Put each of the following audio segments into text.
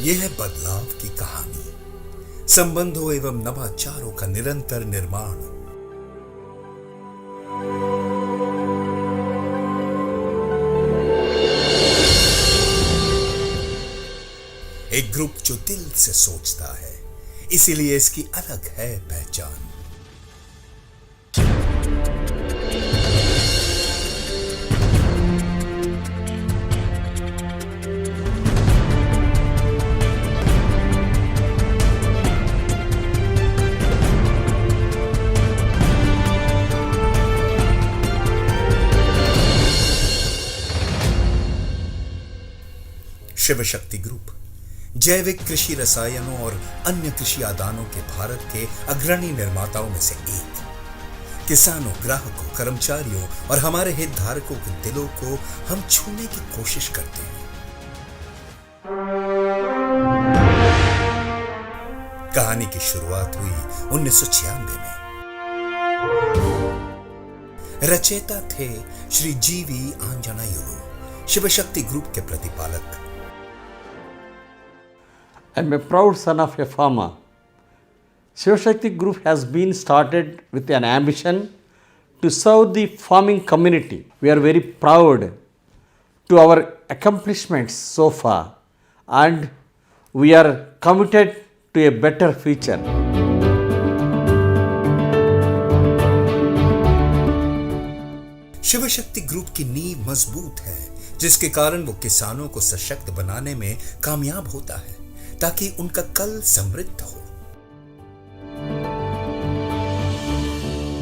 यह है बदलाव की कहानी, संबंधों एवं नवाचारों का निरंतर निर्माण। एक ग्रुप जो दिल से सोचता है, इसीलिए इसकी अलग है पहचान। शिव शक्ति ग्रुप जैविक कृषि रसायनों और अन्य कृषि आदानों के भारत के अग्रणी निर्माताओं में से एक। किसानों, ग्राहकों, कर्मचारियों और हमारे हितधारकों के दिलों को हम छूने की कोशिश करते हैं। कहानी की शुरुआत हुई 1996 में। रचयिता थे श्री जीवी आंजनेयुलु, शिव शक्ति ग्रुप के प्रतिपालक। I am a proud son of a farmer. Shiv Shakti Group has been started with an ambition to serve the farming community. We are very proud to our accomplishments so far, and we are committed to a better future. Shiv Shakti group की नींव मजबूत है, जिसके कारण वो किसानों को सशक्त बनाने में कामयाब होता है, ताकि उनका कल समृद्ध हो।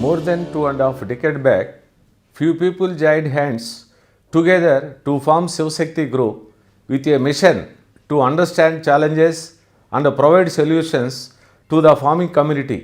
More than 2.5 decades back, few people joined hands together to form Shiv Shakti Group with a mission to understand challenges and provide solutions to the farming community.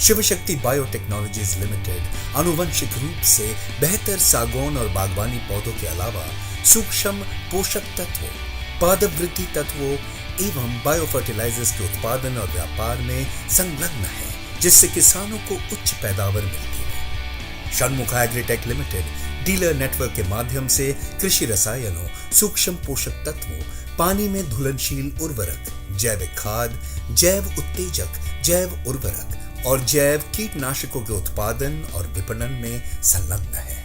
Shiv Shakti biotechnologies limited आनुवंशिक रूप से बेहतर सागौन और बागवानी पौधों के अलावा सूक्ष्म पोषक तत्वों, पादप वृद्धि तत्वों एवं बायोफर्टिलाइजर्स के उत्पादन और व्यापार में संलग्न है, जिससे किसानों को उच्च पैदावार मिलती है। षणमुखा एग्रीटेक लिमिटेड डीलर नेटवर्क के माध्यम से कृषि रसायनों, सूक्ष्म पोषक तत्वों, पानी में घुलनशील उर्वरक, जैविक खाद, जैव उत्तेजक, जैव उर्वरक और जैव कीटनाशकों के उत्पादन और विपणन में संलग्न है।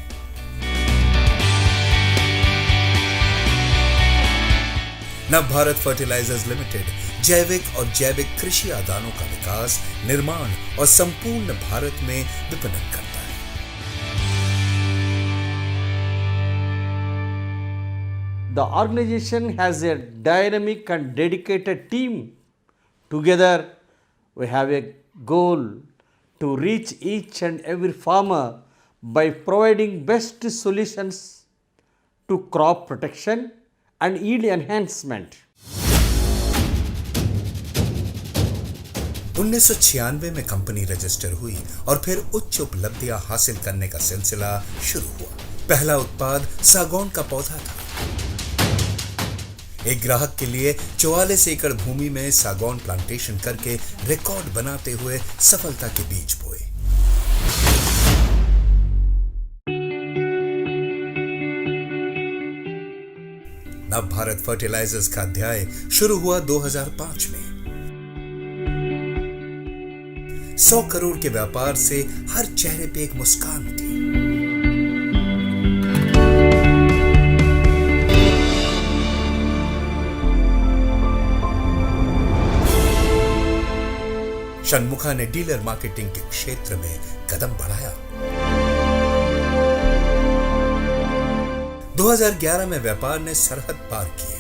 नव भारत फर्टिलाइजर्स लिमिटेड जैविक और जैविक कृषि आदानों का विकास, निर्माण और संपूर्ण भारत में विपणन करता है। The organization has a dynamic and dedicated team. Together, we have a goal to reach each and every farmer by providing best solutions to crop protection and yield enhancement. 1996 में कंपनी रजिस्टर हुई और फिर उच्च उपलब्धियां हासिल करने का सिलसिला शुरू हुआ। पहला उत्पाद सागौन का पौधा था। एक ग्राहक के लिए 44 एकड़ भूमि में सागौन प्लांटेशन करके रिकॉर्ड बनाते हुए सफलता के बीज बोए। नव भारत फर्टिलाइजर्स का अध्याय शुरू हुआ 2005 में। 100 करोड़ के व्यापार से हर चेहरे पे एक मुस्कान थी। षणमुखा ने डीलर मार्केटिंग के क्षेत्र में कदम बढ़ाया। 2011 में व्यापार ने सरहद पार की।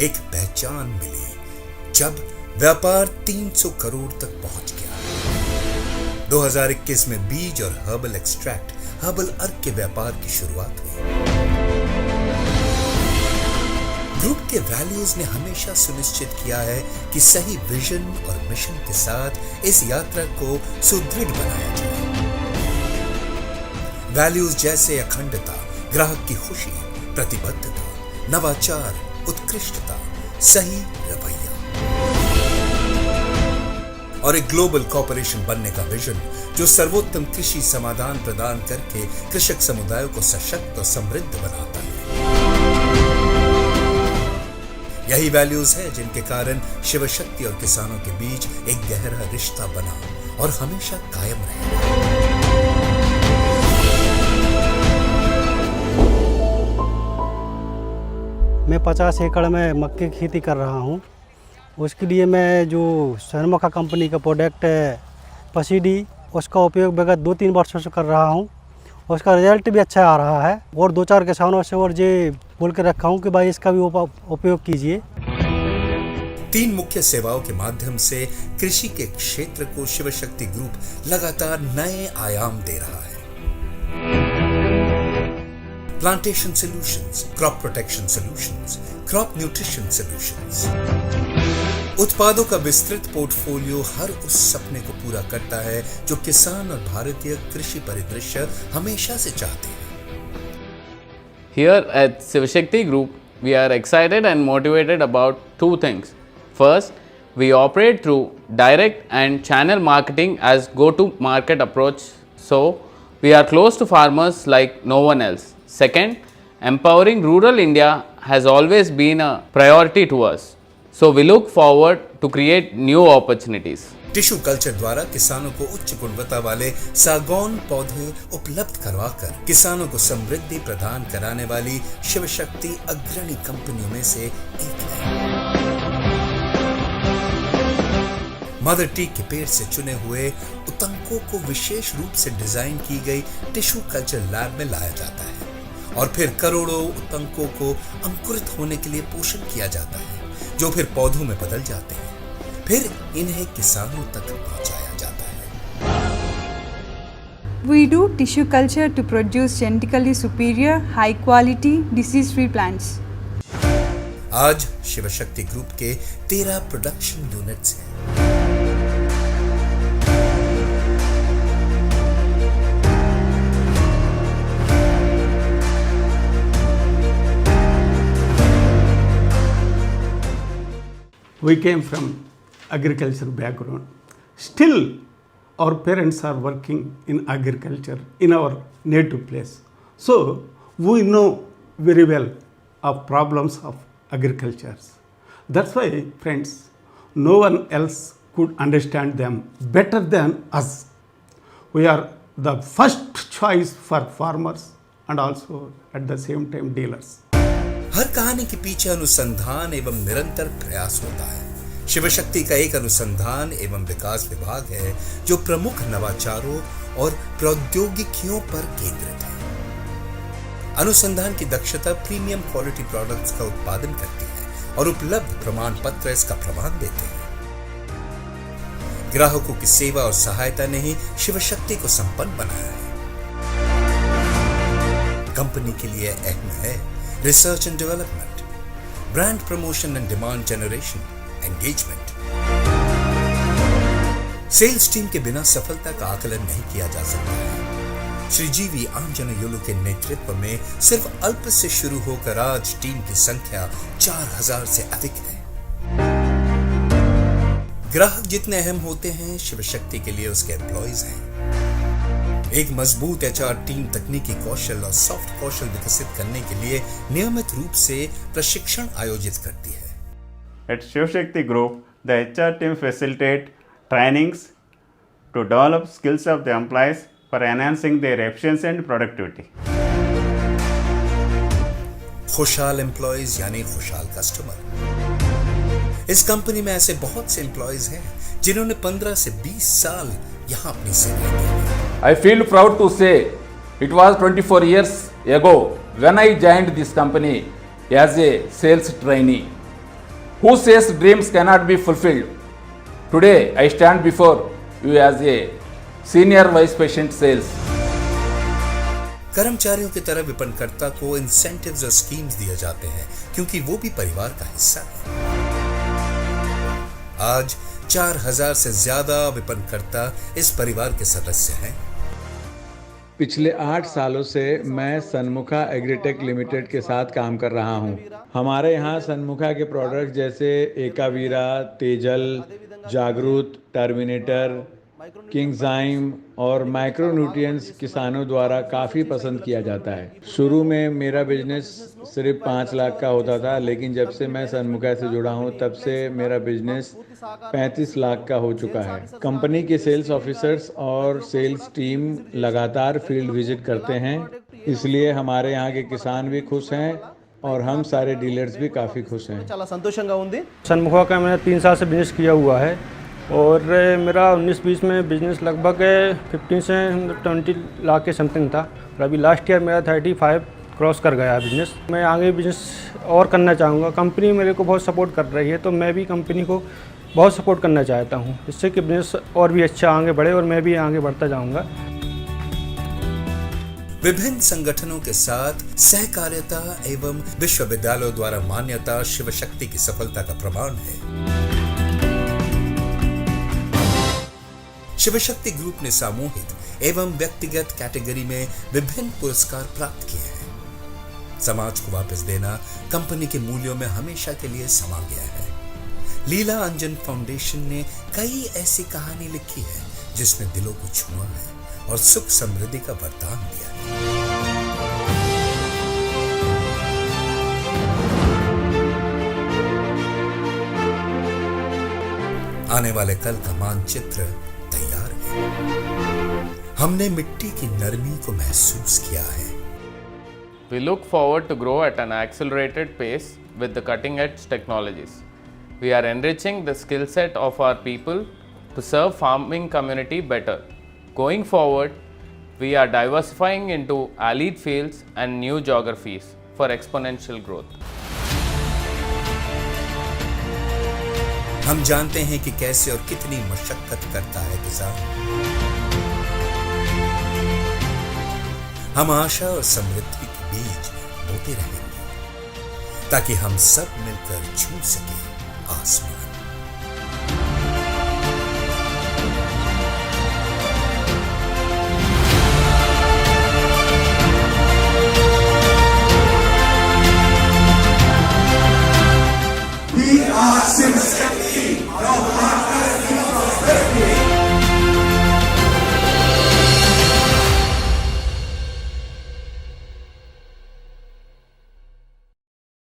एक पहचान मिली जब व्यापार 300 करोड़ तक पहुंच गया। 2021 में बीज और हर्बल एक्सट्रैक्ट, हर्बल अर्क के व्यापार की शुरुआत हुई। ग्रुप के वैल्यूज ने हमेशा सुनिश्चित किया है कि सही विजन और मिशन के साथ इस यात्रा को सुदृढ़ बनाया जाए। वैल्यूज जैसे अखंडता, ग्राहक की खुशी, प्रतिबद्धता, नवाचार, उत्कृष्टता, सही रवैया। और एक ग्लोबल कॉर्पोरेशन बनने का विजन जो सर्वोत्तम कृषि समाधान प्रदान करके कृषक समुदायों को सशक्त और समृद्ध बनाता है। यही वैल्यूज है जिनके कारण शिव शक्ति और किसानों के बीच एक गहरा रिश्ता बना और हमेशा कायम रहेगा। मैं 50 एकड़ में मक्के की खेती कर रहा हूँ। उसके लिए मैं जो सनमुखा कंपनी का प्रोडक्ट है पसीडी, उसका उपयोग विगत 2-3 वर्षों से कर रहा हूँ। उसका रिजल्ट भी अच्छा आ रहा है और 2-4 किसानों से और ये बोल के रखा हूँ कि भाई इसका भी उपयोग कीजिए। 3 मुख्य सेवाओं के माध्यम से कृषि के क्षेत्र को शिव शक्ति ग्रुप लगातार नए आयाम दे रहा है। Plantation solutions, crop protection solutions, crop nutrition solutions. उत्पादों का विस्तृत पोर्टफोलियो हर उस सपने को पूरा करता है जो किसान और भारतीय कृषि परिदृश्य हमेशा से चाहते हैं। Here at Shivashakti Group, we are excited and motivated about 2 things. First, we operate through direct and channel marketing as go-to-market approach, so we are close to farmers like no one else. Second, empowering rural India has always been a priority to us, so we look forward to create new opportunities. Tissue culture द्वारा किसानों को उच्च गुणवत्ता वाले सागौन पौधे उपलब्ध करवाकर किसानों को समृद्धि प्रदान कराने वाली शिव शक्ति अग्रणी कंपनियों में से एक है। मदर टीक के पेड़ से चुने हुए उतंकों को विशेष रूप से डिजाइन की गई टिश्यू कल्चर लैब में लाया जाता है और फिर करोड़ों उतंकों को अंकुरित होने के लिए पोषण किया जाता है, जो फिर पौधों में बदल जाते हैं। फिर इन्हें किसानों तक पहुंचाया जाता है। We do tissue culture to produce genetically superior, high quality, disease-free plants. आज शिव शक्ति ग्रुप के 13 प्रोडक्शन यूनिट्स हैं। We came from agriculture background. Still, our parents are working in agriculture in our native place. So, we know very well of problems of agriculture. That's why, friends, no one else could understand them better than us. We are the first choice for farmers and also at the same time dealers. हर कहानी के पीछे अनुसंधान एवं निरंतर प्रयास होता है। शिव शक्ति का एक अनुसंधान एवं विकास विभाग है जो प्रमुख नवाचारों और प्रौद्योगिकियों पर केंद्रित है। अनुसंधान की दक्षता प्रीमियम क्वालिटी प्रोडक्ट्स का उत्पादन करती है और उपलब्ध प्रमाण पत्र इसका प्रमाण देते हैं। ग्राहकों की सेवा और सहायता ने ही शिव शक्ति को संपन्न बनाया है। कंपनी के लिए अहम है research and development, brand promotion and demand generation, engagement. Sales team के बिना सफलता का आकलन नहीं किया जा सकता है। श्री जीवी आंजनेयुलु के नेतृत्व में सिर्फ अल्प से शुरू होकर आज टीम की संख्या 4000 से अधिक है। ग्राहक जितने अहम होते हैं, शिव शक्ति के लिए उसके एम्प्लॉइज हैं। एक मजबूत एचआर टीम तकनीकी कौशल और सॉफ्ट कौशल विकसित करने के लिए नियमित रूप से प्रशिक्षण आयोजित करती है। At Shiv Shakti Group, the HR team facilitate trainings to develop skills of the employees for enhancing their efficiency and productivity. खुशहाल एम्प्लॉइज यानी खुशहाल कस्टमर। इस कंपनी में ऐसे बहुत से एम्प्लॉइज हैं जिन्होंने 15 से 20 साल यहाँ अपनी सेवाएं दी। I feel proud to say it was 24 years ago when I joined this company as a sales trainee. Who says dreams cannot be fulfilled? Today I stand before you as a senior vice president sales. कर्मचारियों की तरह विपणनकर्ता को incentives और schemes दिए जाते हैं क्योंकि वो भी परिवार का हिस्सा है। आज 4000 से ज्यादा विपणनकर्ता इस परिवार के सदस्य हैं। पिछले 8 सालों से मैं सनमुखा एग्रीटेक लिमिटेड के साथ काम कर रहा हूं। हमारे यहां सनमुखा के प्रोडक्ट जैसे एकावीरा, तेजल, जागरूक, टर्मिनेटर, किंगजाइम और माइक्रोन्यूट्रिएंट्स किसानों द्वारा काफ़ी पसंद किया जाता है। शुरू में मेरा बिजनेस सिर्फ 5 लाख का होता था, लेकिन जब से मैं सनमुखा से जुड़ा हूं तब से मेरा बिजनेस 35 लाख का हो चुका है। कंपनी के सेल्स ऑफिसर्स और सेल्स टीम लगातार फील्ड विजिट करते हैं, इसलिए हमारे यहाँ के किसान भी खुश हैं और हम सारे डीलर्स भी काफ़ी खुश हैं। చాలా సంతోషంగా ఉంది। सनमुखा का मैंने 3 साल से बिजनेस किया हुआ है और मेरा 19-20 में बिजनेस लगभग 15 से 20 लाख के समथिंग था और अभी लास्ट ईयर मेरा 35 क्रॉस कर गया बिजनेस। मैं आगे बिजनेस और करना चाहूँगा। कंपनी मेरे को बहुत सपोर्ट कर रही है, तो मैं भी कंपनी को बहुत सपोर्ट करना चाहता हूँ, इससे कि बिजनेस और भी अच्छा आगे बढ़े और मैं भी आगे बढ़ता जाऊँगा। विभिन्न संगठनों के साथ सहकार्यता एवं विश्वविद्यालयों द्वारा मान्यता शिव शक्ति की सफलता का प्रमाण है। शिव शक्ति ग्रुप ने सामूहिक एवं व्यक्तिगत कैटेगरी में विभिन्न पुरस्कार प्राप्त किए हैं। समाज को वापस देना कंपनी के मूल्यों में हमेशा के लिए समा गया है। लीला अंजन फाउंडेशन ने कई ऐसी कहानी लिखी है जिसमें दिलों को छुआ है और सुख समृद्धि का वरदान दिया है। आने वाले कल का मानचित्र तैयार है। हमने मिट्टी की नरमी को महसूस किया है। We look forward to grow at an accelerated pace with the cutting edge technologies. We are enriching the skill set of our people to serve farming community better. Going forward, we are diversifying into allied fields and new geographies for exponential growth. हम जानते हैं कि कैसे और कितनी मशक्कत करता है किसान। हम आशा और समृद्धि के बीज बोते रहेंगे ताकि हम सब मिलकर छू सके आसमान।